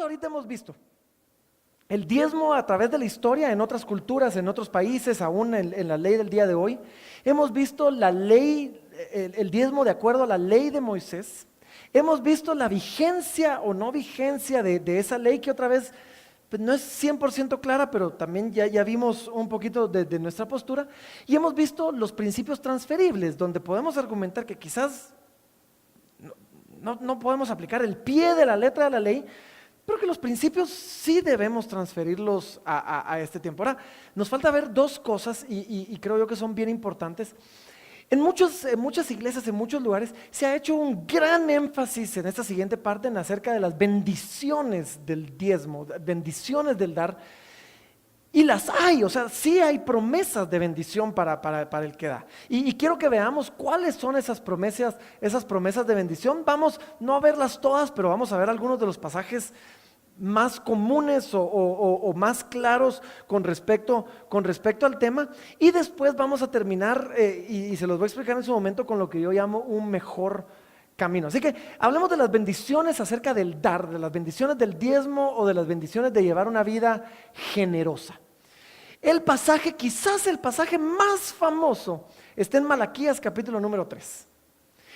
hasta ahorita hemos visto el diezmo a través de la historia en otras culturas, en otros países, aún en la ley del día de hoy. Hemos visto la ley, el diezmo de acuerdo a la ley de Moisés. Hemos visto la vigencia o no vigencia de esa ley que otra vez pues no es 100% clara, pero también ya vimos un poquito de nuestra postura. Y hemos visto los principios transferibles, donde podemos argumentar que quizás no podemos aplicar el pie de la letra de la ley, pero que los principios sí debemos transferirlos a este tiempo. Ahora, nos falta ver dos cosas y creo yo que son bien importantes. En muchas iglesias, en muchos lugares, se ha hecho un gran énfasis en esta siguiente parte en acerca de las bendiciones del diezmo, bendiciones del dar. Y las hay, o sea, sí hay promesas de bendición para el que da. Y quiero que veamos cuáles son esas promesas de bendición. Vamos no a verlas todas, pero vamos a ver algunos de los pasajes más comunes o más claros con respecto al tema. Y después vamos a terminar, y se los voy a explicar en su momento, con lo que yo llamo un mejor camino. Así que hablemos de las bendiciones acerca del dar, de las bendiciones del diezmo o de las bendiciones de llevar una vida generosa. Quizás el pasaje más famoso está en Malaquías capítulo número 3.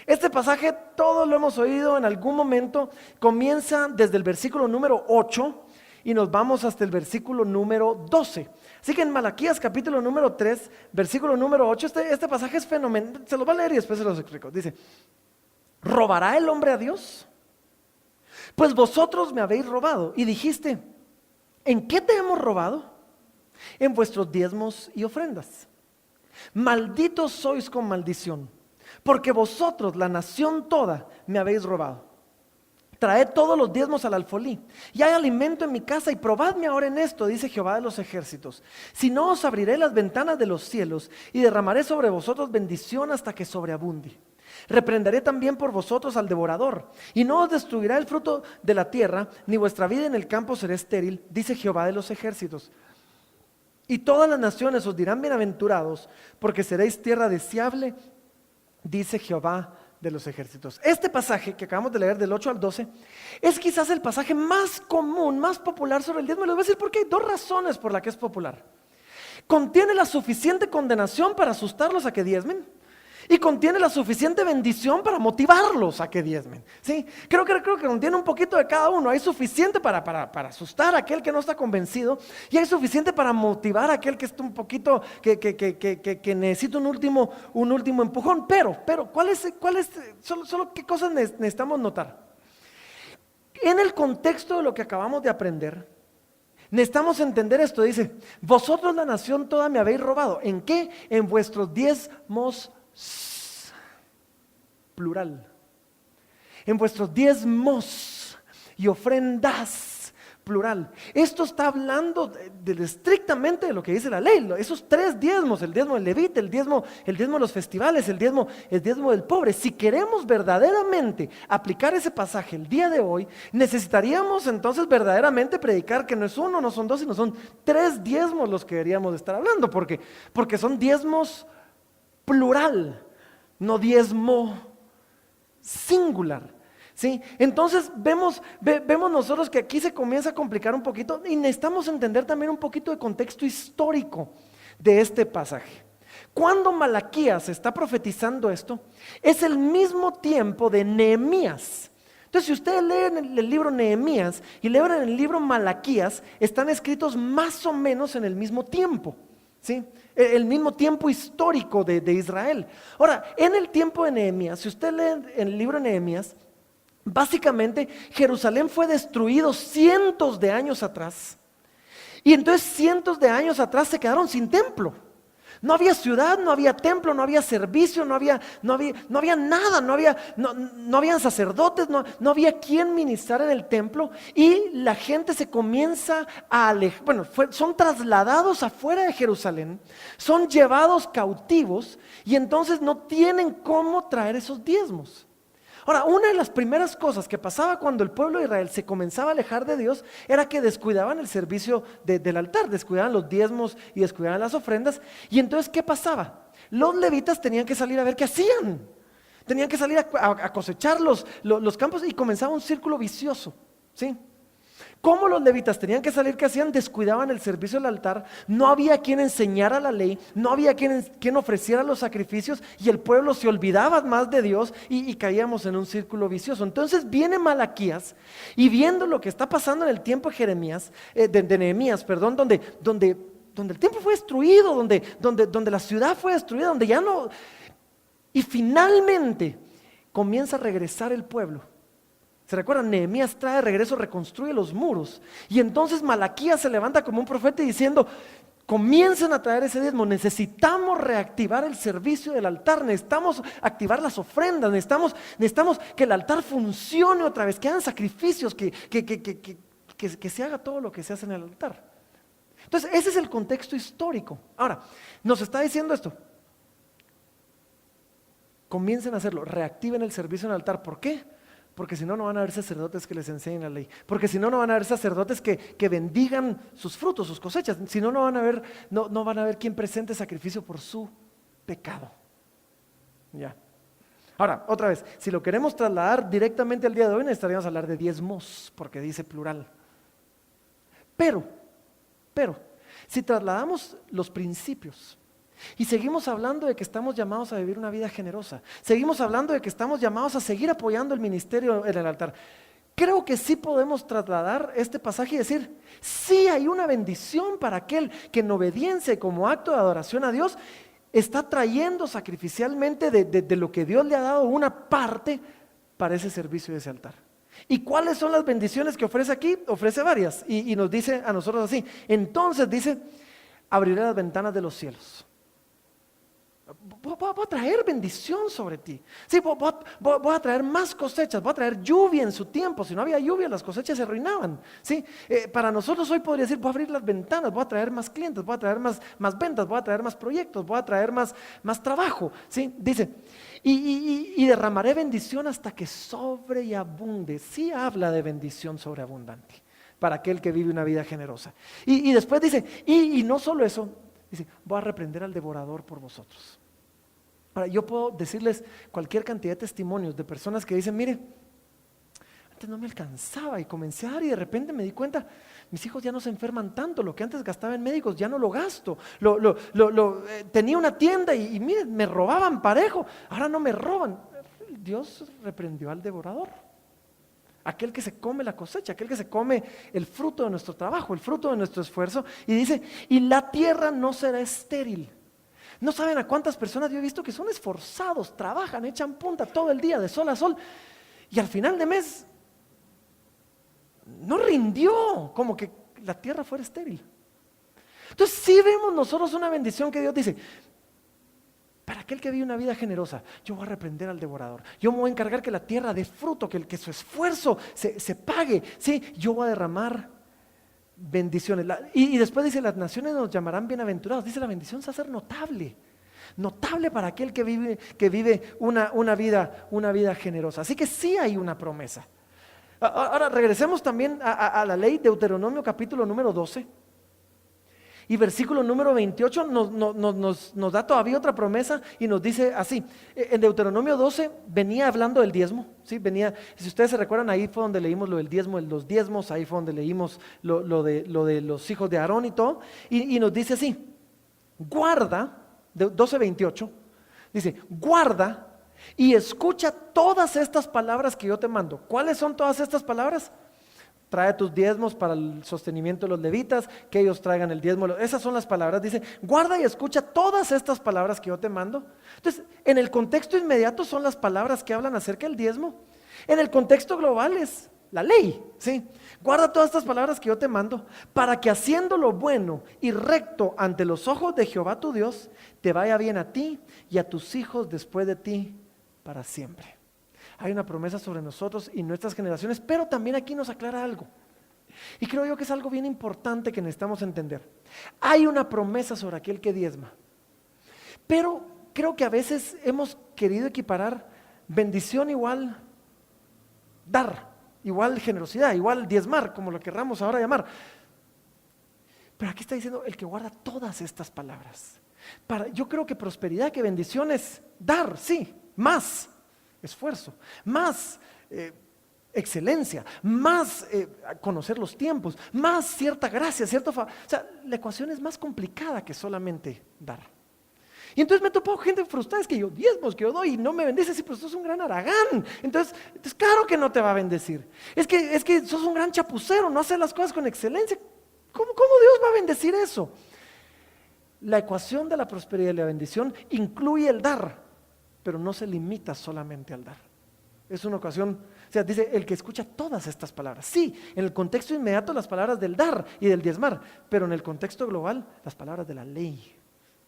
Este pasaje todos lo hemos oído en algún momento, comienza desde el versículo número 8 y nos vamos hasta el versículo número 12. Así que en Malaquías capítulo número 3, versículo número 8, este pasaje es fenomenal, se los voy a leer y después se los explico. Dice: ¿robará el hombre a Dios? Pues vosotros me habéis robado. Y dijiste: ¿en qué te hemos robado? En vuestros diezmos y ofrendas. Malditos sois con maldición, porque vosotros, la nación toda, me habéis robado. Traed todos los diezmos al alfolí, y hay alimento en mi casa, y probadme ahora en esto, dice Jehová de los ejércitos. Si no, os abriré las ventanas de los cielos, y derramaré sobre vosotros bendición hasta que sobreabunde. Reprenderé también por vosotros al devorador, y no os destruirá el fruto de la tierra, ni vuestra vida en el campo será estéril, dice Jehová de los ejércitos. Y todas las naciones os dirán bienaventurados, porque seréis tierra deseable, dice Jehová de los ejércitos. Este pasaje que acabamos de leer del 8 al 12 es quizás el pasaje más común, más popular sobre el diezmo. Les voy a decir por qué. Hay dos razones por las que es popular. Contiene la suficiente condenación para asustarlos a que diezmen, y contiene la suficiente bendición para motivarlos a que diezmen. ¿Sí? Creo que contiene un poquito de cada uno. Hay suficiente para asustar a aquel que no está convencido, y hay suficiente para motivar a aquel que está un poquito, que necesita un último empujón. Pero, solo qué cosas necesitamos notar. En el contexto de lo que acabamos de aprender, necesitamos entender esto. Dice: vosotros, la nación toda, me habéis robado. ¿En qué? En vuestros diezmos, plural, en vuestros diezmos y ofrendas, plural. Esto está hablando estrictamente de lo que dice la ley. Esos tres diezmos: el diezmo del levita, el diezmo de los festivales, el diezmo del pobre. Si queremos verdaderamente aplicar ese pasaje el día de hoy, necesitaríamos entonces verdaderamente predicar que no es uno, no son dos, sino son tres diezmos los que deberíamos de estar hablando, porque son diezmos plural, no diezmo singular. ¿Sí? Entonces vemos nosotros que aquí se comienza a complicar un poquito, y necesitamos entender también un poquito de contexto histórico de este pasaje. Cuando Malaquías está profetizando esto, es el mismo tiempo de Nehemías. Entonces, si ustedes leen el libro Nehemías y leen el libro Malaquías, están escritos más o menos en el mismo tiempo. ¿Sí? El mismo tiempo histórico de Israel. Ahora, en el tiempo de Nehemías, si usted lee el libro de Nehemías, básicamente Jerusalén fue destruido cientos de años atrás, y entonces cientos de años atrás se quedaron sin templo. No había ciudad, no había templo, no había servicio, no había nada, no habían sacerdotes, no había quien ministrar en el templo, y la gente se comienza a alejar. Bueno, son trasladados afuera de Jerusalén, son llevados cautivos, y entonces no tienen cómo traer esos diezmos. Ahora, una de las primeras cosas que pasaba cuando el pueblo de Israel se comenzaba a alejar de Dios era que descuidaban el servicio del altar, descuidaban los diezmos y descuidaban las ofrendas. Y entonces, ¿qué pasaba? Los levitas tenían que salir a ver qué hacían. Tenían que salir a cosechar los campos, y comenzaba un círculo vicioso. ¿Sí? Como los levitas tenían que salir, ¿qué hacían? Descuidaban el servicio del altar, no había quien enseñara la ley, no había quien ofreciera los sacrificios y el pueblo se olvidaba más de Dios y caíamos en un círculo vicioso. Entonces viene Malaquías y viendo lo que está pasando en el tiempo de Jeremías, de Nehemías, perdón, donde el templo fue destruido, donde la ciudad fue destruida, donde ya no... Y finalmente comienza a regresar el pueblo. ¿Se recuerdan? Nehemías trae de regreso, reconstruye los muros. Y entonces Malaquías se levanta como un profeta diciendo, comiencen a traer ese diezmo, necesitamos reactivar el servicio del altar, necesitamos activar las ofrendas, necesitamos que el altar funcione otra vez, que hagan sacrificios, que se haga todo lo que se hace en el altar. Entonces ese es el contexto histórico. Ahora, nos está diciendo esto, comiencen a hacerlo, reactiven el servicio en el altar. ¿Por qué? Porque si no, no van a haber sacerdotes que les enseñen la ley. Porque si no, no van a haber sacerdotes que bendigan sus frutos, sus cosechas. Si no, no van a haber quien presente sacrificio por su pecado. Ya. Ahora, otra vez, si lo queremos trasladar directamente al día de hoy, necesitaríamos hablar de diezmos, porque dice plural. Pero, si trasladamos los principios y seguimos hablando de que estamos llamados a vivir una vida generosa, seguimos hablando de que estamos llamados a seguir apoyando el ministerio en el altar, creo que sí podemos trasladar este pasaje y decir, sí hay una bendición para aquel que en obediencia como acto de adoración a Dios está trayendo sacrificialmente de lo que Dios le ha dado una parte para ese servicio de ese altar. ¿Y cuáles son las bendiciones que ofrece aquí? Ofrece varias y nos dice a nosotros así. Entonces dice, abriré las ventanas de los cielos. Voy a traer bendición sobre ti. Sí, voy a traer más cosechas, voy a traer lluvia en su tiempo. Si no había lluvia, las cosechas se arruinaban. ¿Sí? Para nosotros hoy podría decir, voy a abrir las ventanas, voy a traer más clientes, voy a traer más ventas, voy a traer más proyectos, voy a traer más trabajo. ¿Sí? Dice, y derramaré bendición hasta que sobre y abunde. Sí habla de bendición sobreabundante para aquel que vive una vida generosa. Y después dice, y no solo eso, dice, voy a reprender al devorador por vosotros. Ahora, yo puedo decirles cualquier cantidad de testimonios de personas que dicen, mire, antes no me alcanzaba y comencé a dar y de repente me di cuenta, mis hijos ya no se enferman tanto, lo que antes gastaba en médicos ya no lo gasto, tenía una tienda y miren, me robaban parejo, ahora no me roban. Dios reprendió al devorador. Aquel que se come la cosecha, aquel que se come el fruto de nuestro trabajo, el fruto de nuestro esfuerzo. Y dice, y la tierra no será estéril. No saben a cuántas personas yo he visto que son esforzados, trabajan, echan punta todo el día de sol a sol. Y al final de mes no rindió, como que la tierra fuera estéril. Entonces sí vemos nosotros una bendición que Dios dice, para aquel que vive una vida generosa, yo voy a reprender al devorador. Yo me voy a encargar que la tierra dé fruto, que su esfuerzo se pague. ¿Sí? Yo voy a derramar bendiciones. Y después dice, las naciones nos llamarán bienaventurados. Dice, la bendición se va a hacer notable. Notable para aquel que vive una vida generosa. Así que sí hay una promesa. Ahora regresemos también a la ley, Deuteronomio capítulo número 12. Y versículo número 28 nos da todavía otra promesa y nos dice así. En Deuteronomio 12 venía hablando del diezmo, ¿sí? Si ustedes se recuerdan, ahí fue donde leímos lo del diezmo, los diezmos, ahí fue donde leímos lo de los hijos de Aarón y todo. Y nos dice así, guarda, 12:28, dice, guarda y escucha todas estas palabras que yo te mando. ¿Cuáles son todas estas palabras? Trae tus diezmos para el sostenimiento de los levitas, que ellos traigan el diezmo. Esas son las palabras. Dice, guarda y escucha todas estas palabras que yo te mando. Entonces, en el contexto inmediato son las palabras que hablan acerca del diezmo. En el contexto global es la ley, ¿sí? Guarda todas estas palabras que yo te mando, para que haciendo lo bueno y recto ante los ojos de Jehová tu Dios, te vaya bien a ti y a tus hijos después de ti para siempre. Hay una promesa sobre nosotros y nuestras generaciones, pero también aquí nos aclara algo. Y creo yo que es algo bien importante que necesitamos entender. Hay una promesa sobre aquel que diezma, pero creo que a veces hemos querido equiparar bendición igual dar, igual generosidad, igual diezmar, como lo querramos ahora llamar. Pero aquí está diciendo el que guarda todas estas palabras. Yo creo que prosperidad, que bendición es dar, sí, más esfuerzo, más excelencia, más conocer los tiempos, más cierta gracia, o sea, la ecuación es más complicada que solamente dar. Y entonces me he topado gente frustrada, es que yo diezmos, que yo doy y no me bendices, sí, pero sos un gran haragán. Entonces claro que no te va a bendecir. Es que sos un gran chapucero, no haces las cosas con excelencia. ¿Cómo Dios va a bendecir eso? La ecuación de la prosperidad y la bendición incluye el dar, pero no se limita solamente al dar. Es una ocasión, o sea, dice el que escucha todas estas palabras. Sí, en el contexto inmediato las palabras del dar y del diezmar, pero en el contexto global las palabras de la ley.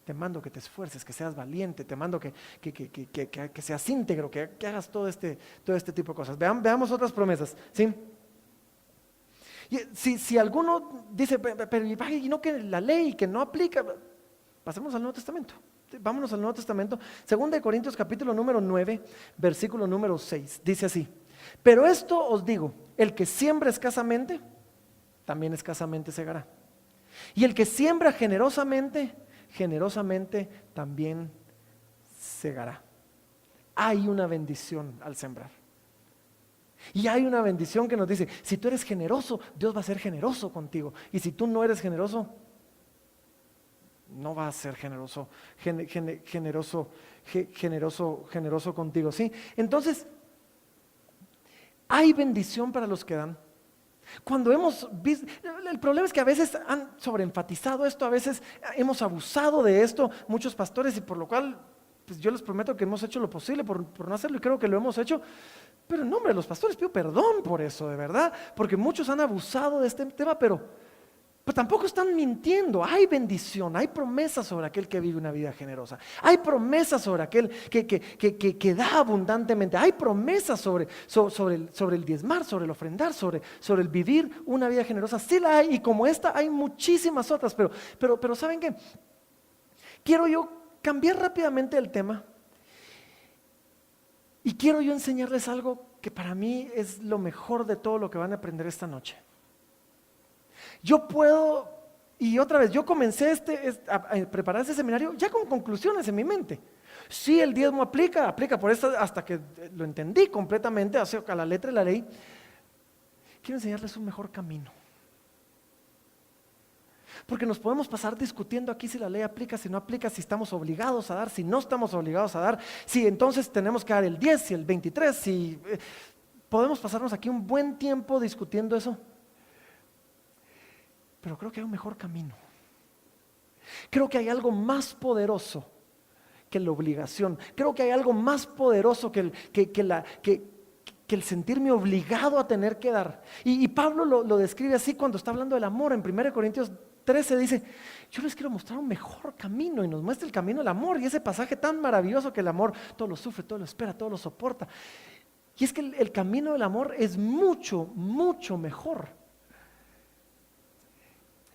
Te mando que te esfuerces, que seas valiente, te mando que seas íntegro, que hagas todo este tipo de cosas. Veamos otras promesas, ¿sí? Y si alguno dice, pero y no que la ley que no aplica, pasemos al Nuevo Testamento. Vámonos al Nuevo Testamento. 2 Corintios capítulo número 9, versículo número 6. Dice así: pero esto os digo, el que siembra escasamente, también escasamente segará. Y el que siembra generosamente, generosamente también segará. Hay una bendición al sembrar. Y hay una bendición que nos dice, si tú eres generoso, Dios va a ser generoso contigo. Y si tú no eres generoso, no va a ser generoso contigo, ¿sí? Entonces, hay bendición para los que dan. Cuando hemos visto, el problema es que a veces han sobreenfatizado esto, a veces hemos abusado de esto, muchos pastores, y por lo cual, pues yo les prometo que hemos hecho lo posible por no hacerlo, y creo que lo hemos hecho. Pero en nombre de los pastores pido perdón por eso, de verdad, porque muchos han abusado de este tema, pero tampoco están mintiendo. Hay bendición, hay promesas sobre aquel que vive una vida generosa, hay promesas sobre aquel que da abundantemente, hay promesas sobre el diezmar, sobre el ofrendar, sobre el vivir una vida generosa. Sí la hay, y como esta hay muchísimas otras, pero ¿saben qué? Quiero yo cambiar rápidamente el tema y quiero yo enseñarles algo que para mí es lo mejor de todo lo que van a aprender esta noche. Yo puedo, y otra vez, yo comencé a preparar este seminario ya con conclusiones en mi mente. Sí, el diezmo aplica por esto hasta que lo entendí completamente, a la letra de la ley. Quiero enseñarles un mejor camino. Porque nos podemos pasar discutiendo aquí si la ley aplica, si no aplica, si estamos obligados a dar, si no estamos obligados a dar, si entonces tenemos que dar el 10, si el 23, si podemos pasarnos aquí un buen tiempo discutiendo eso. Pero creo que hay un mejor camino. Creo que hay algo más poderoso que la obligación. Creo que hay algo más poderoso que el sentirme obligado a tener que dar. Y Pablo lo describe así cuando está hablando del amor. En 1 Corintios 13 dice, yo les quiero mostrar un mejor camino, y nos muestra el camino del amor. Y ese pasaje tan maravilloso que el amor todo lo sufre, todo lo espera, todo lo soporta. Y es que el camino del amor es mucho, mucho mejor.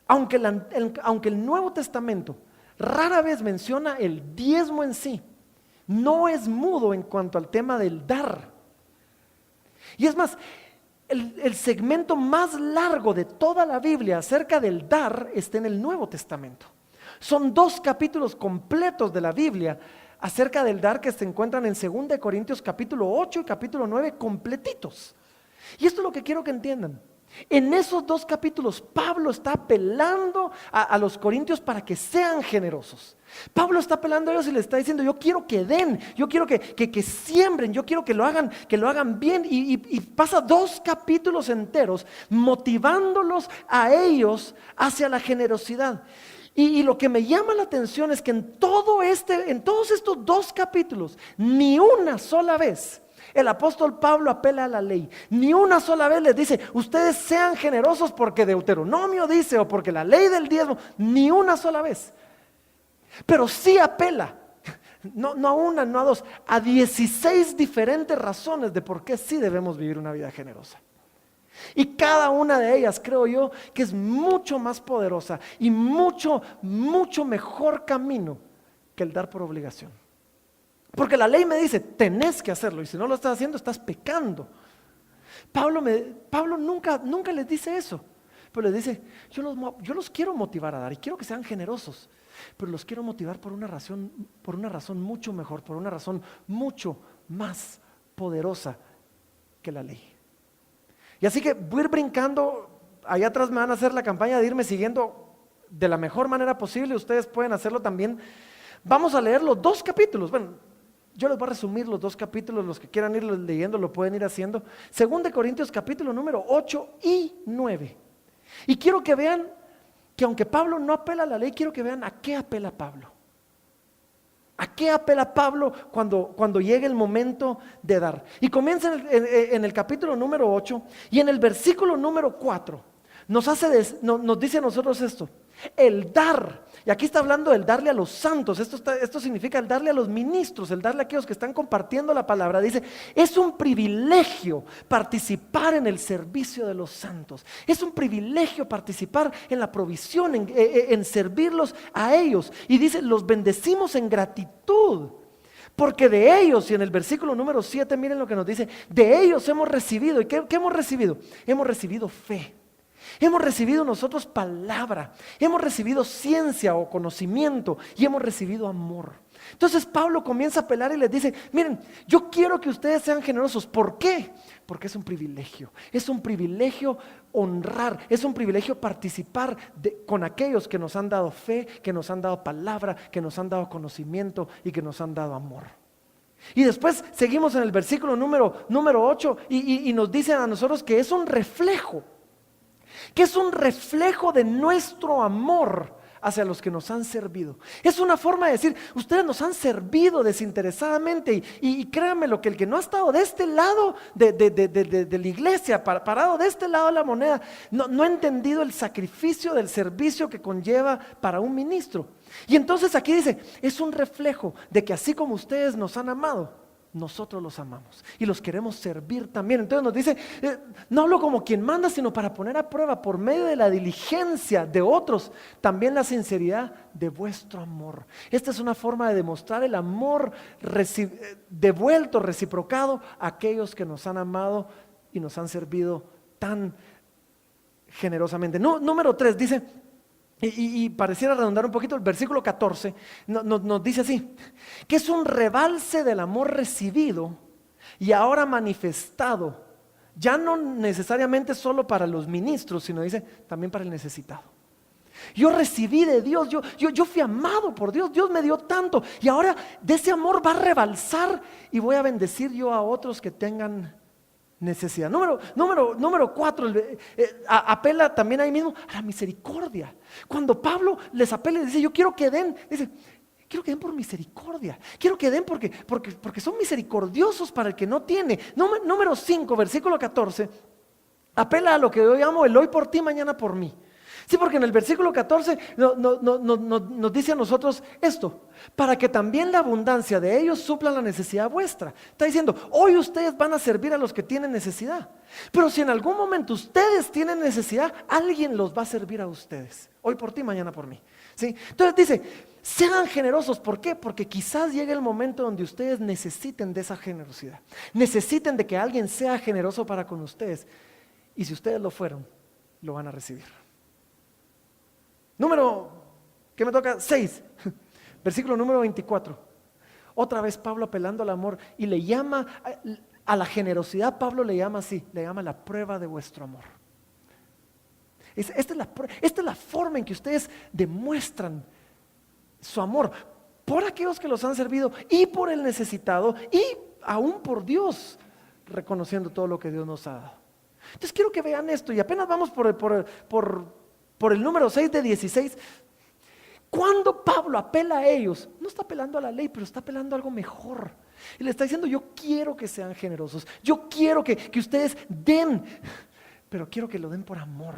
Aunque el Nuevo Testamento rara vez menciona el diezmo en sí, no es mudo en cuanto al tema del dar. Y es más, el segmento más largo de toda la Biblia acerca del dar está en el Nuevo Testamento. Son 2 capítulos completos de la Biblia acerca del dar que se encuentran en 2 Corintios capítulo 8 y capítulo 9 completitos. Y esto es lo que quiero que entiendan. En esos 2 capítulos Pablo está apelando a los corintios para que sean generosos. Pablo está apelando a ellos y les está diciendo, yo quiero que den, yo quiero que siembren, yo quiero que lo hagan bien, y pasa 2 capítulos enteros motivándolos a ellos hacia la generosidad. Y lo que me llama la atención es que en todos estos 2 capítulos, ni una sola vez el apóstol Pablo apela a la ley. Ni una sola vez les dice, ustedes sean generosos porque Deuteronomio dice, o porque la ley del diezmo. Ni una sola vez. Pero sí apela, no a una, no a 2, a 16 diferentes razones de por qué sí debemos vivir una vida generosa. Y cada una de ellas creo yo que es mucho más poderosa y mucho, mucho mejor camino que el dar por obligación. Porque la ley me dice, tenés que hacerlo, y si no lo estás haciendo, estás pecando. Pablo nunca les dice eso, pero les dice, yo los quiero motivar a dar, y quiero que sean generosos, pero los quiero motivar por una razón mucho mejor, por una razón mucho más poderosa que la ley. Y así que voy a ir brincando, allá atrás me van a hacer la campaña de irme siguiendo de la mejor manera posible, ustedes pueden hacerlo también. Vamos a leer los 2 capítulos, bueno, yo les voy a resumir los 2 capítulos, los que quieran ir leyendo lo pueden ir haciendo. 2 Corintios capítulo número 8 y 9. Y quiero que vean que aunque Pablo no apela a la ley, quiero que vean a qué apela Pablo. ¿A qué apela Pablo cuando llegue el momento de dar? Y comienza en el capítulo número 8 y en el versículo número 4 nos dice a nosotros esto: el dar, y aquí está hablando del darle a los santos, esto significa el darle a los ministros, el darle a aquellos que están compartiendo la palabra. Dice, es un privilegio participar en el servicio de los santos, es un privilegio participar en la provisión, en servirlos a ellos. Y dice, los bendecimos en gratitud, porque de ellos, y en el versículo número 7, miren lo que nos dice, de ellos hemos recibido. ¿Y qué hemos recibido? Hemos recibido fe. Hemos recibido nosotros palabra, hemos recibido ciencia o conocimiento y hemos recibido amor. Entonces Pablo comienza a apelar y les dice, miren, yo quiero que ustedes sean generosos. ¿Por qué? Porque es un privilegio honrar, es un privilegio participar con aquellos que nos han dado fe, que nos han dado palabra, que nos han dado conocimiento y que nos han dado amor. Y después seguimos en el versículo número 8 y nos dicen a nosotros que es un reflejo de nuestro amor hacia los que nos han servido. Es una forma de decir, ustedes nos han servido desinteresadamente y créanme lo que el que no ha estado de este lado de la iglesia, parado de este lado de la moneda, no ha entendido el sacrificio del servicio que conlleva para un ministro. Y entonces aquí dice, es un reflejo de que así como ustedes nos han amado, nosotros los amamos y los queremos servir también. Entonces nos dice, no hablo como quien manda, sino para poner a prueba por medio de la diligencia de otros, también la sinceridad de vuestro amor. Esta es una forma de demostrar el amor devuelto, reciprocado a aquellos que nos han amado y nos han servido tan generosamente. Número 3 dice, y pareciera redundar un poquito, el versículo 14 nos dice así, que es un rebalse del amor recibido y ahora manifestado, ya no necesariamente solo para los ministros, sino dice también para el necesitado. Yo recibí de Dios, yo fui amado por Dios, Dios me dio tanto y ahora de ese amor va a rebalsar y voy a bendecir yo a otros que tengan necesidad. Número 4, apela también ahí mismo a la misericordia. Cuando Pablo les apela y dice, yo quiero que den, dice, quiero que den por misericordia, quiero que den porque son misericordiosos para el que no tiene. Número 5, versículo 14, apela a lo que yo llamo el hoy por ti, mañana por mí. Sí, porque en el versículo 14 nos dice a nosotros esto, para que también la abundancia de ellos supla la necesidad vuestra. Está diciendo, hoy ustedes van a servir a los que tienen necesidad, pero si en algún momento ustedes tienen necesidad, alguien los va a servir a ustedes. Hoy por ti, mañana por mí. ¿Sí? Entonces dice, sean generosos. ¿Por qué? Porque quizás llegue el momento donde ustedes necesiten de esa generosidad, necesiten de que alguien sea generoso para con ustedes, y si ustedes lo fueron, lo van a recibir. ¿Qué me toca? 6, versículo número 24. Otra vez Pablo apelando al amor y le llama a la generosidad, Pablo le llama así, le llama la prueba de vuestro amor. Esta es la forma en que ustedes demuestran su amor por aquellos que los han servido y por el necesitado y aún por Dios, reconociendo todo lo que Dios nos ha dado. Entonces quiero que vean esto y apenas vamos por el número 6 de 16, cuando Pablo apela a ellos, no está apelando a la ley, pero está apelando a algo mejor. Y le está diciendo, yo quiero que sean generosos, yo quiero que ustedes den, pero quiero que lo den por amor,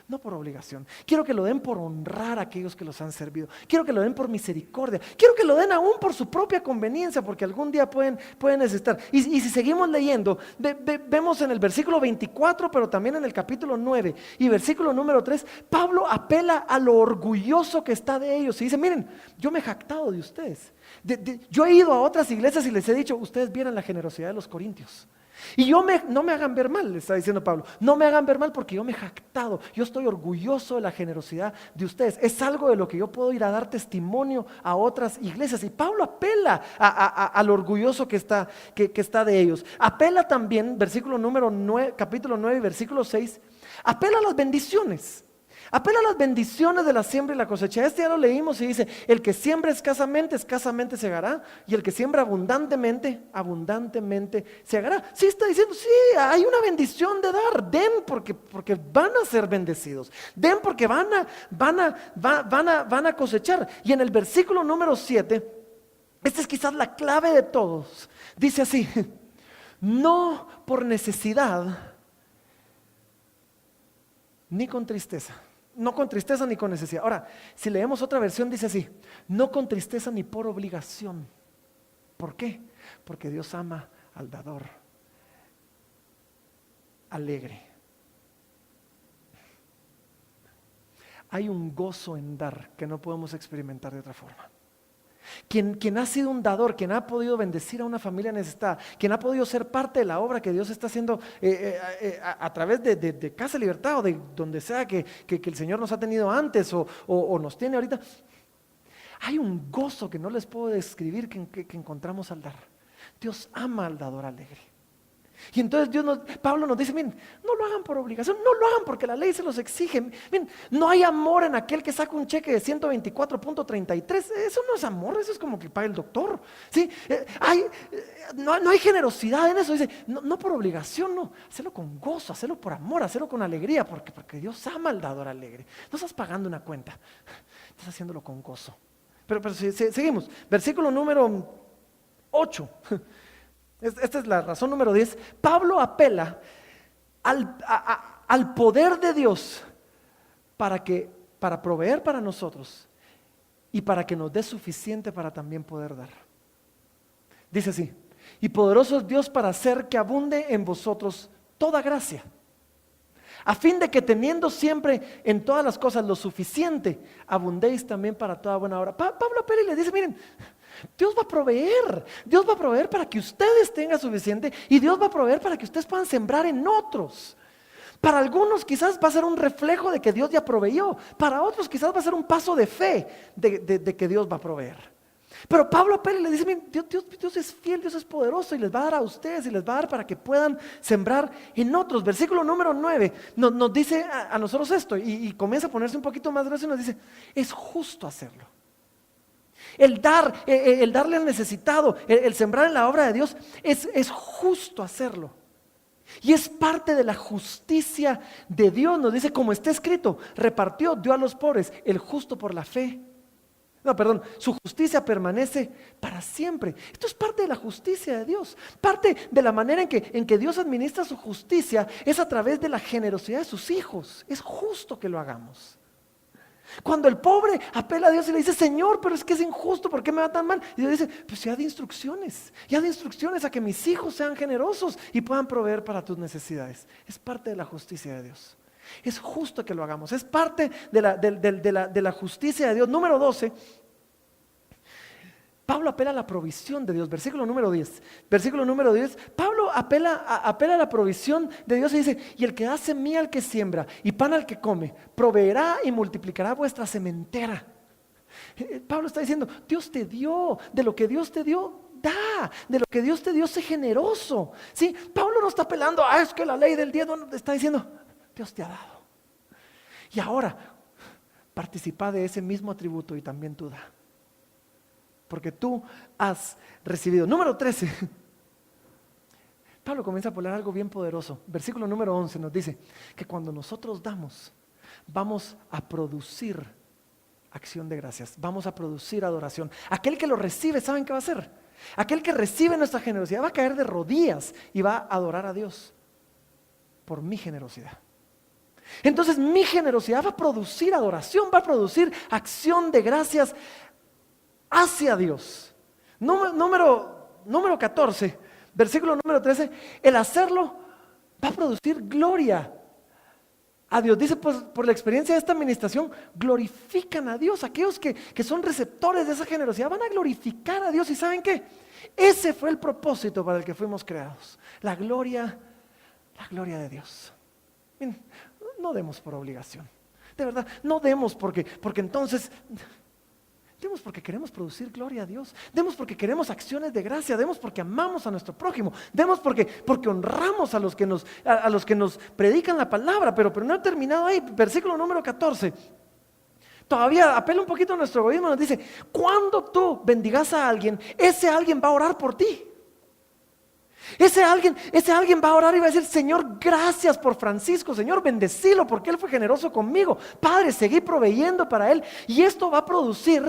no por obligación. Quiero que lo den por honrar a aquellos que los han servido. Quiero que lo den por misericordia. Quiero que lo den aún por su propia conveniencia, porque algún día pueden necesitar. Y si seguimos leyendo, vemos en el versículo 24, pero también en el capítulo 9 y versículo número 3, Pablo apela a lo orgulloso que está de ellos y dice, miren, yo me he jactado de ustedes. Yo he ido a otras iglesias y les he dicho, ustedes vieran la generosidad de los corintios. Y no me hagan ver mal, le está diciendo Pablo, no me hagan ver mal porque yo me he jactado, yo estoy orgulloso de la generosidad de ustedes, es algo de lo que yo puedo ir a dar testimonio a otras iglesias. Y Pablo apela al orgulloso que está de ellos. Apela también, versículo número 9, capítulo 9, versículo 6, apela a las bendiciones. Apela a las bendiciones de la siembra y la cosecha. Este ya lo leímos y dice: el que siembra escasamente, escasamente segará, y el que siembra abundantemente, abundantemente segará. Sí, está diciendo, sí, hay una bendición de dar. Den porque van a ser bendecidos. Den porque van a cosechar. Y en el versículo número 7, esta es quizás la clave de todos. Dice así: no por necesidad ni con tristeza. No con tristeza ni con necesidad. Ahora, si leemos otra versión, dice así: no con tristeza ni por obligación. ¿Por qué? Porque Dios ama al dador alegre. Hay un gozo en dar que no podemos experimentar de otra forma. Quien ha sido un dador, quien ha podido bendecir a una familia necesitada, quien ha podido ser parte de la obra que Dios está haciendo a través de Casa Libertad o de donde sea que el Señor nos ha tenido antes o nos tiene ahorita, hay un gozo que no les puedo describir que encontramos al dar. Dios ama al dador alegre. Y entonces Pablo nos dice: miren, no lo hagan por obligación, no lo hagan porque la ley se los exige. Miren, no hay amor en aquel que saca un cheque de 124.33. Eso no es amor, eso es como que paga el doctor, ¿sí? No hay generosidad en eso. Dice, no por obligación, no, hacerlo con gozo, hacerlo por amor, hacerlo con alegría, porque Dios ama al dador alegre. No estás pagando una cuenta, estás haciéndolo con gozo. Pero seguimos, versículo número 8. Esta es la razón número 10. Pablo apela al poder de Dios para proveer para nosotros y para que nos dé suficiente para también poder dar. Dice así: y poderoso es Dios para hacer que abunde en vosotros toda gracia, a fin de que teniendo siempre en todas las cosas lo suficiente, abundéis también para toda buena obra. Pablo apela y le dice: miren, Dios va a proveer para que ustedes tengan suficiente, y Dios va a proveer para que ustedes puedan sembrar en otros. Para algunos quizás va a ser un reflejo de que Dios ya proveyó, para otros quizás va a ser un paso de fe de que Dios va a proveer. Pero Pablo apela y le dice: miren, Dios es fiel, Dios es poderoso, y les va a dar a ustedes y les va a dar para que puedan sembrar en otros. Versículo número 9 nos dice a nosotros esto, y comienza a ponerse un poquito más grueso y nos dice: es justo hacerlo. El darle al necesitado, el sembrar en la obra de Dios, es justo hacerlo. Y es parte de la justicia de Dios. Nos dice, como está escrito: repartió, dio a los pobres, el justo por la fe. Su justicia permanece para siempre. Esto es parte de la justicia de Dios. Parte de la manera en que Dios administra su justicia es a través de la generosidad de sus hijos. Es justo que lo hagamos. Cuando el pobre apela a Dios y le dice: Señor, pero es que es injusto, ¿por qué me va tan mal? Y Dios dice: pues ya de instrucciones a que mis hijos sean generosos y puedan proveer para tus necesidades. Es parte de la justicia de Dios. Es justo que lo hagamos, es parte de la justicia de Dios. Número 12, Pablo apela a la provisión de Dios. Versículo número 10. Pablo apela a la provisión de Dios y dice: y el que da semilla al que siembra y pan al que come, proveerá y multiplicará vuestra sementera. Pablo está diciendo: Dios te dio, de lo que Dios te dio, da, de lo que Dios te dio, sé generoso. ¿Sí? Pablo no está apelando a es que la ley del diezmo, no, está diciendo: Dios te ha dado. Y ahora, participa de ese mismo atributo y también tú da. Porque tú has recibido. Número 13. Pablo comienza a hablar algo bien poderoso. Versículo número 11 nos dice que cuando nosotros damos, vamos a producir acción de gracias, vamos a producir adoración. Aquel que lo recibe, ¿saben qué va a hacer? Aquel que recibe nuestra generosidad va a caer de rodillas y va a adorar a Dios por mi generosidad. Entonces mi generosidad va a producir adoración, va a producir acción de gracias hacia Dios. Número 14, versículo número 13. El hacerlo va a producir gloria a Dios. Dice, pues por la experiencia de esta administración, glorifican a Dios. Aquellos que son receptores de esa generosidad van a glorificar a Dios. ¿Y saben qué? Ese fue el propósito para el que fuimos creados. La gloria de Dios. Miren, no demos por obligación. De verdad, no demos porque entonces... Demos porque queremos producir gloria a Dios. Demos porque queremos acciones de gracia. Demos porque amamos a nuestro prójimo. Demos porque honramos a los que nos predican la palabra. Pero no he terminado ahí. Versículo número 14. Todavía apela un poquito a nuestro egoísmo. Nos dice, cuando tú bendigas a alguien, ese alguien va a orar por ti. Ese alguien va a orar y va a decir, Señor, gracias por Francisco, Señor, bendecilo porque él fue generoso conmigo. Padre, seguí proveyendo para él. Y esto va a producir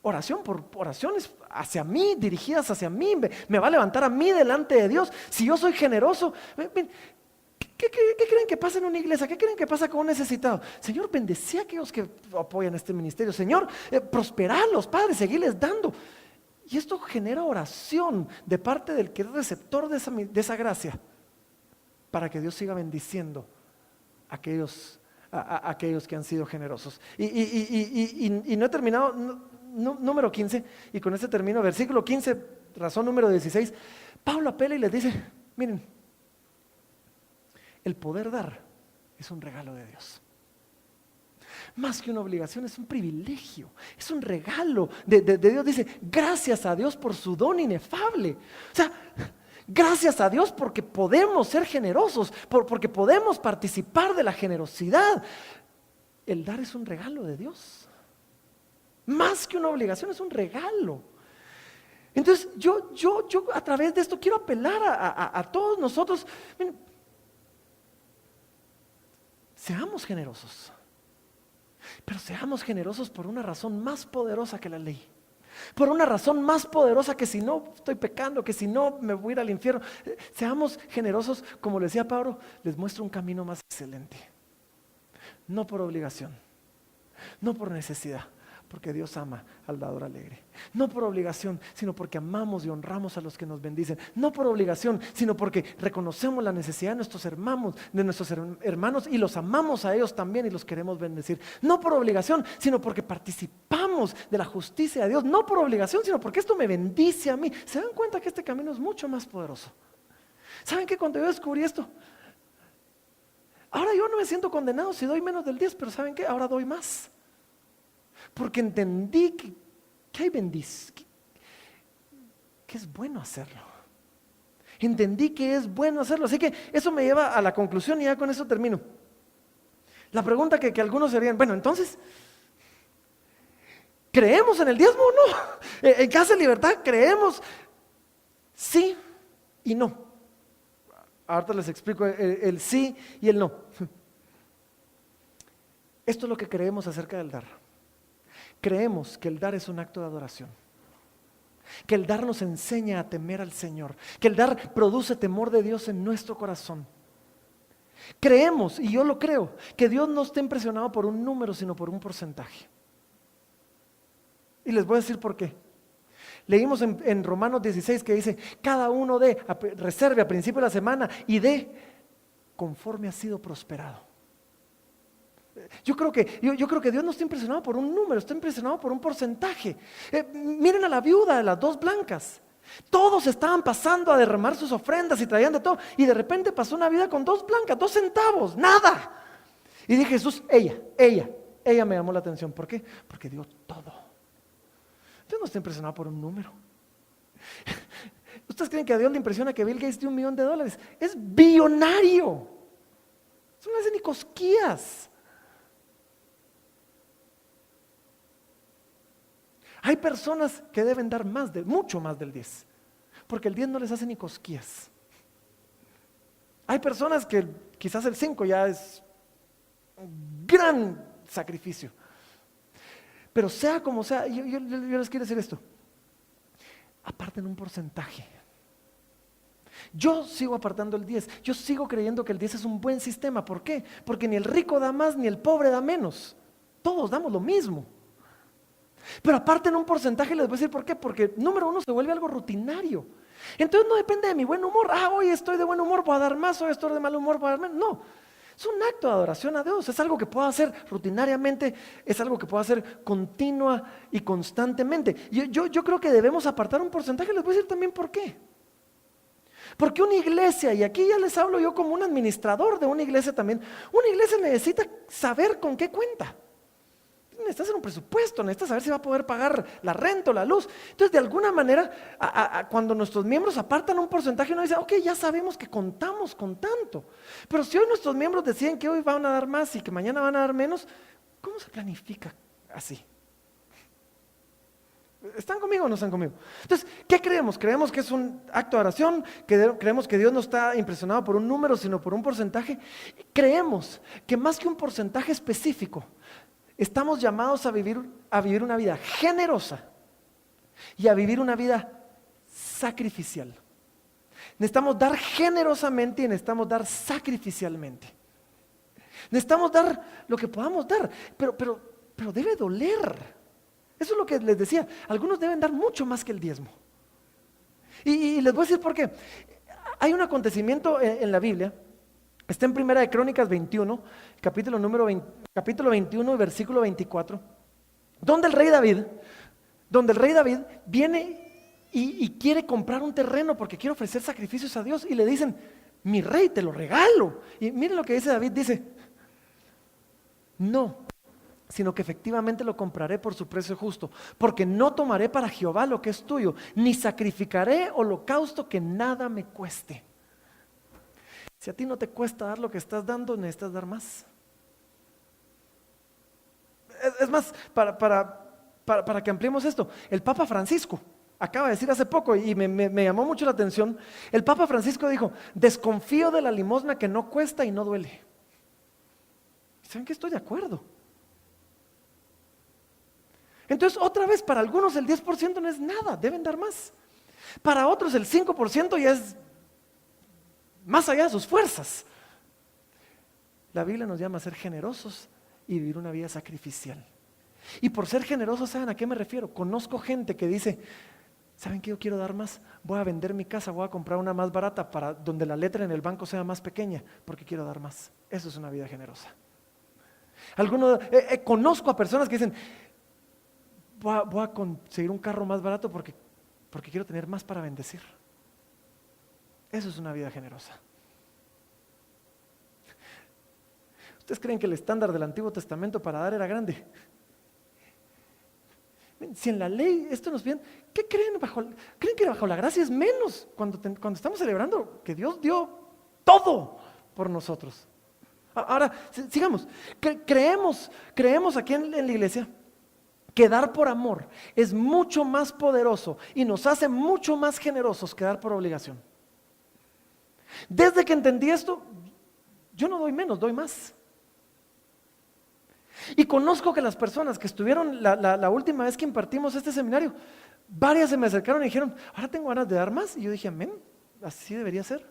oraciones hacia mí, dirigidas hacia mí. Me va a levantar a mí delante de Dios. Si yo soy generoso, ¿qué creen que pasa en una iglesia? ¿Qué creen que pasa con un necesitado? Señor, bendecí a aquellos que apoyan este ministerio. Señor, prosperalos, Padre, seguirles dando. Y esto genera oración de parte del que es receptor de esa gracia, para que Dios siga bendiciendo a aquellos que han sido generosos. Y no he terminado, número 15, y con este termino, versículo 15, razón número 16. Pablo apela y les dice, miren, el poder dar es un regalo de Dios. Más que una obligación, es un privilegio, es un regalo de Dios. Dice, gracias a Dios por su don inefable. O sea, gracias a Dios porque podemos ser generosos, porque podemos participar de la generosidad. El dar es un regalo de Dios. Más que una obligación, es un regalo. Entonces, yo a través de esto quiero apelar a todos nosotros. Miren, seamos generosos. Pero seamos generosos por una razón más poderosa que la ley. Por una razón más poderosa que si no estoy pecando, que si no me voy a ir al infierno. Seamos generosos, como le decía Pablo, les muestro un camino más excelente. No por obligación, no por necesidad, porque Dios ama al dador alegre. No por obligación, sino porque amamos y honramos a los que nos bendicen. No por obligación, sino porque reconocemos la necesidad de nuestros hermanos y los amamos a ellos también y los queremos bendecir. No por obligación, sino porque participamos de la justicia de Dios. No por obligación, sino porque esto me bendice a mí. ¿Se dan cuenta que este camino es mucho más poderoso? ¿Saben qué? Cuando yo descubrí esto, ahora yo no me siento condenado si doy menos del 10, pero ¿saben qué? Ahora doy más. Porque entendí que hay que es bueno hacerlo. Entendí que es bueno hacerlo. Así que eso me lleva a la conclusión y ya con eso termino. La pregunta que algunos serían, bueno, entonces, ¿creemos en el diezmo o no? En Casa de Libertad creemos sí y no. Ahorita les explico el sí y el no. Esto es lo que creemos acerca del dar. Creemos que el dar es un acto de adoración, que el dar nos enseña a temer al Señor, que el dar produce temor de Dios en nuestro corazón. Creemos, y yo lo creo, que Dios no está impresionado por un número, sino por un porcentaje. Y les voy a decir por qué. Leímos en Romanos 16 que dice, cada uno reserve a principio de la semana y dé conforme ha sido prosperado. Yo creo que Dios no está impresionado por un número, está impresionado por un porcentaje. Miren a la viuda de las 2 blancas. Todos estaban pasando a derramar sus ofrendas y traían de todo. Y de repente pasó una viuda con 2 blancas, 2 centavos, nada. Y dije, Jesús, ella me llamó la atención. ¿Por qué? Porque dio todo. Dios no está impresionado por un número. ¿Ustedes creen que a Dios le impresiona que Bill Gates dio $1 millón? Es billonario. Eso no hace ni cosquillas. Hay personas que deben dar mucho más del 10, porque el 10 no les hace ni cosquillas. Hay personas que quizás el 5 ya es un gran sacrificio. Pero sea como sea, yo les quiero decir esto. Aparten un porcentaje. Yo sigo apartando el 10. Yo sigo creyendo que el 10 es un buen sistema. ¿Por qué? Porque ni el rico da más, ni el pobre da menos. Todos damos lo mismo. Pero aparten un porcentaje, les voy a decir por qué. Porque número 1, se vuelve algo rutinario. Entonces no depende de mi buen humor. Hoy estoy de buen humor, voy a dar más, hoy estoy de mal humor, voy a dar menos. No, es un acto de adoración a Dios, es algo que puedo hacer rutinariamente, es algo que puedo hacer continua y constantemente. Yo creo que debemos apartar un porcentaje, les voy a decir también por qué. Porque una iglesia, y aquí ya les hablo yo como un administrador de una iglesia también, una iglesia necesita saber con qué cuenta. Necesita hacer un presupuesto, necesita saber si va a poder pagar la renta o la luz. Entonces, de alguna manera, cuando nuestros miembros apartan un porcentaje, uno dice, ok, ya sabemos que contamos con tanto. Pero si hoy nuestros miembros deciden que hoy van a dar más y que mañana van a dar menos, ¿cómo se planifica así? ¿Están conmigo o no están conmigo? Entonces, ¿qué creemos? ¿Creemos que es un acto de oración? ¿Creemos que Dios no está impresionado por un número, sino por un porcentaje? Creemos que más que un porcentaje específico, estamos llamados a vivir una vida generosa y a vivir una vida sacrificial. Necesitamos dar generosamente y necesitamos dar sacrificialmente. Necesitamos dar lo que podamos dar, pero debe doler. Eso es lo que les decía. Algunos deben dar mucho más que el diezmo. Y les voy a decir por qué. Hay un acontecimiento en la Biblia. Está en Primera de Crónicas 21, capítulo 21 y versículo 24, donde el rey David viene y quiere comprar un terreno porque quiere ofrecer sacrificios a Dios y le dicen, mi rey, te lo regalo. Y miren lo que dice David, dice, no, sino que efectivamente lo compraré por su precio justo, porque no tomaré para Jehová lo que es tuyo, ni sacrificaré holocausto que nada me cueste. Si a ti no te cuesta dar lo que estás dando, necesitas dar más. Es más, para que ampliemos esto, el Papa Francisco acaba de decir hace poco y me llamó mucho la atención, el Papa Francisco dijo, desconfío de la limosna que no cuesta y no duele. ¿Saben qué? Estoy de acuerdo. Entonces, otra vez, para algunos el 10% no es nada, deben dar más. Para otros el 5% ya es más allá de sus fuerzas. La Biblia nos llama a ser generosos y vivir una vida sacrificial. Y por ser generosos, ¿saben a qué me refiero? Conozco gente que dice, ¿saben qué? Yo quiero dar más, voy a vender mi casa, voy a comprar una más barata para donde la letra en el banco sea más pequeña, porque quiero dar más. Eso es una vida generosa. Conozco a personas que dicen, voy a conseguir un carro más barato porque quiero tener más para bendecir. Eso es una vida generosa. ¿Ustedes creen que el estándar del Antiguo Testamento para dar era grande? Si en la ley esto nos viene, ¿qué creen? ¿Creen que bajo la gracia es menos cuando estamos celebrando que Dios dio todo por nosotros? Ahora, sigamos. Creemos aquí en la iglesia que dar por amor es mucho más poderoso y nos hace mucho más generosos que dar por obligación. Desde que entendí esto, yo no doy menos, doy más. Y conozco que las personas que estuvieron la última vez que impartimos este seminario, varias se me acercaron y dijeron, ahora tengo ganas de dar más. Y yo dije, amén, así debería ser.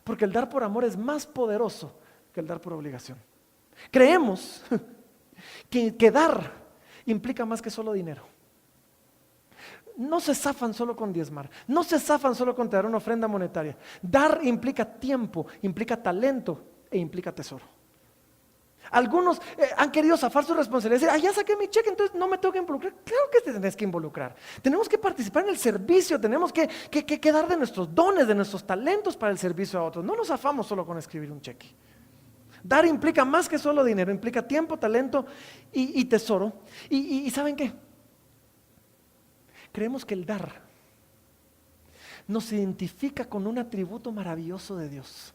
Porque el dar por amor es más poderoso que el dar por obligación. Creemos que dar implica más que solo dinero. No se zafan solo con diezmar, no se zafan solo con dar una ofrenda monetaria. Dar implica tiempo, implica talento e implica tesoro. Algunos han querido zafar su responsabilidad y decir, ya saqué mi cheque, entonces no me tengo que involucrar. Claro que te tenés que involucrar. Tenemos que participar en el servicio, tenemos que dar de nuestros dones, de nuestros talentos para el servicio a otros. No nos zafamos solo con escribir un cheque. Dar implica más que solo dinero, implica tiempo, talento y tesoro. ¿Y saben qué? Creemos que el dar nos identifica con un atributo maravilloso de Dios.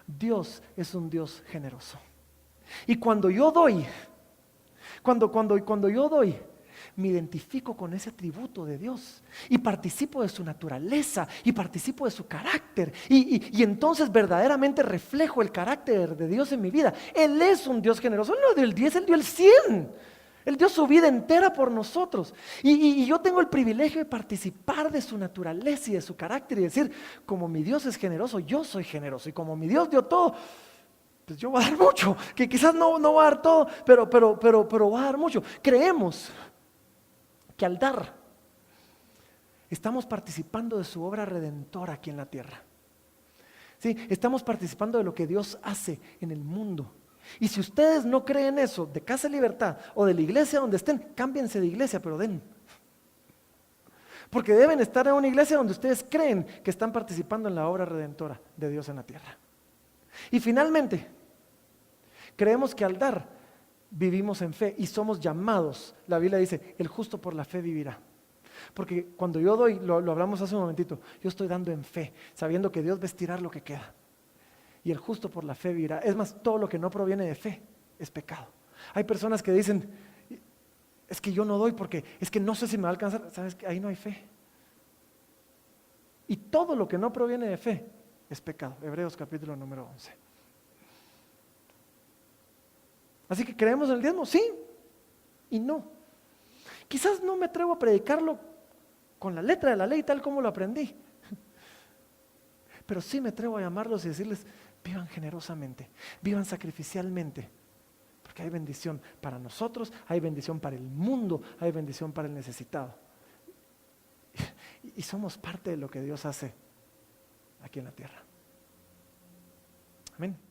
Dios es un Dios generoso. Y cuando yo doy, cuando yo doy, me identifico con ese atributo de Dios y participo de su naturaleza y participo de su carácter y entonces verdaderamente reflejo el carácter de Dios en mi vida. Él es un Dios generoso, Él no dio el 10, Él dio el 100. Él dio su vida entera por nosotros y yo tengo el privilegio de participar de su naturaleza y de su carácter y decir, como mi Dios es generoso, yo soy generoso y como mi Dios dio todo, pues yo voy a dar mucho, que quizás no voy a dar todo, pero voy a dar mucho. Creemos que al dar estamos participando de su obra redentora aquí en la tierra. ¿Sí? Estamos participando de lo que Dios hace en el mundo. Y si ustedes no creen eso de Casa Libertad o de la iglesia donde estén, cámbiense de iglesia, pero den. Porque deben estar en una iglesia donde ustedes creen que están participando en la obra redentora de Dios en la tierra. Y finalmente, creemos que al dar, vivimos en fe y somos llamados. La Biblia dice, el justo por la fe vivirá. Porque cuando yo doy, lo hablamos hace un momentito, yo estoy dando en fe, sabiendo que Dios va a estirar lo que queda. Y el justo por la fe vivirá. Es más, todo lo que no proviene de fe es pecado. Hay personas que dicen, es que yo no doy porque es que no sé si me va a alcanzar. ¿Sabes qué? Ahí no hay fe. Y todo lo que no proviene de fe es pecado. Hebreos capítulo número 11. Así que creemos en el diezmo, sí y no. Quizás no me atrevo a predicarlo con la letra de la ley tal como lo aprendí. Pero sí me atrevo a llamarlos y decirles, vivan generosamente, vivan sacrificialmente. Porque hay bendición para nosotros, hay bendición para el mundo, hay bendición para el necesitado. Y somos parte de lo que Dios hace aquí en la tierra. Amén.